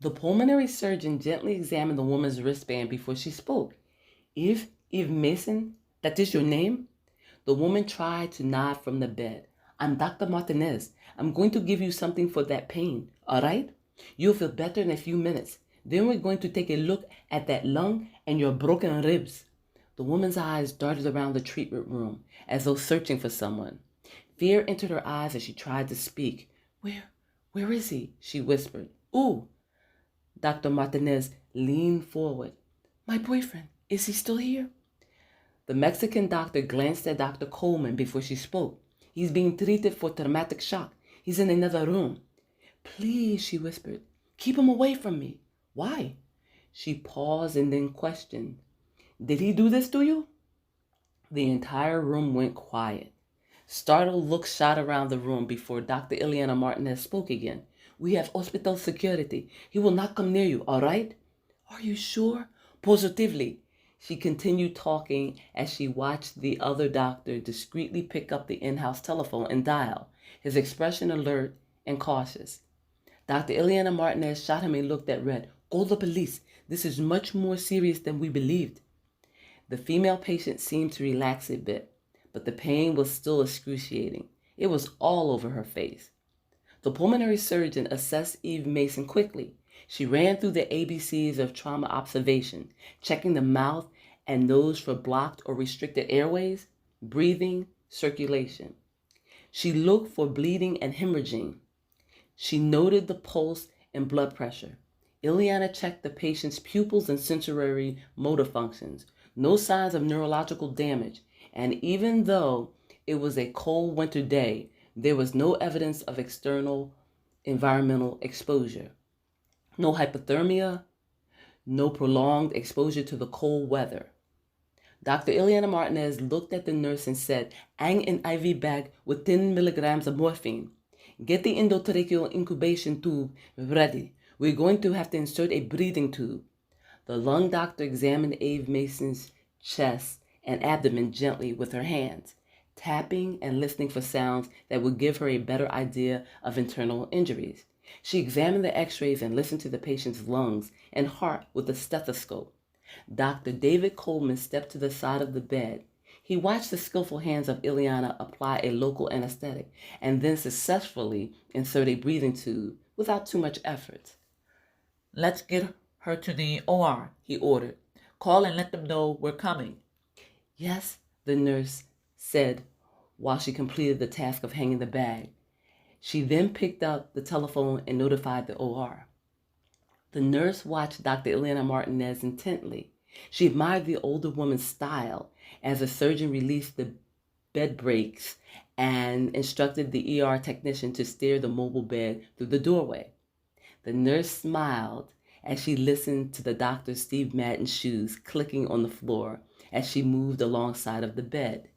The pulmonary surgeon gently examined the woman's wristband before she spoke. Eve Mason, that is your name? The woman tried to nod from the bed. I'm Dr. Martinez. I'm going to give you something for that pain, all right? You'll feel better in a few minutes. Then we're going to take a look at that lung and your broken ribs. The woman's eyes darted around the treatment room as though searching for someone. Fear entered her eyes as she tried to speak. Where is he? She whispered. Ooh! Dr. Martinez leaned forward. My boyfriend, is he still here? The Mexican doctor glanced at Dr. Coleman before she spoke. He's being treated for traumatic shock. He's in another room. Please, she whispered, keep him away from me. Why? She paused and then questioned. Did he do this to you? The entire room went quiet. Startled looks shot around the room before Dr. Ileana Martinez spoke again. We have hospital security. He will not come near you, all right? Are you sure? Positively. She continued talking as she watched the other doctor discreetly pick up the in-house telephone and dial, his expression alert and cautious. Dr. Ileana Martinez shot him a look that read, Call the police. This is much more serious than we believed. The female patient seemed to relax a bit, but the pain was still excruciating. It was all over her face. The pulmonary surgeon assessed Eve Mason quickly. She ran through the ABCs of trauma observation, checking the mouth and nose for blocked or restricted airways, breathing, circulation. She looked for bleeding and hemorrhaging. She noted the pulse and blood pressure. Ileana checked the patient's pupils and sensory motor functions. No signs of neurological damage, and even though it was a cold winter day, there was no evidence of external environmental exposure. No hypothermia, no prolonged exposure to the cold weather. Dr. Ileana Martinez looked at the nurse and said, Hang an IV bag with 10 milligrams of morphine. Get the endotracheal incubation tube ready. We're going to have to insert a breathing tube. The lung doctor examined Eve Mason's chest and abdomen gently with her hands, tapping and listening for sounds that would give her a better idea of internal injuries. She examined the x-rays and listened to the patient's lungs and heart with a stethoscope. Dr. David Coleman stepped to the side of the bed. He watched the skillful hands of Ileana apply a local anesthetic and then successfully insert a breathing tube without too much effort. Let's get her to the OR, he ordered. Call and let them know we're coming. Yes, the nurse said while she completed the task of hanging the bag. She then picked up the telephone and notified the OR. The nurse watched Dr. Ileana Martinez intently. She admired the older woman's style as the surgeon released the bed breaks and instructed the ER technician to steer the mobile bed through the doorway. The nurse smiled as she listened to the doctor's Steve Madden shoes clicking on the floor as she moved alongside of the bed.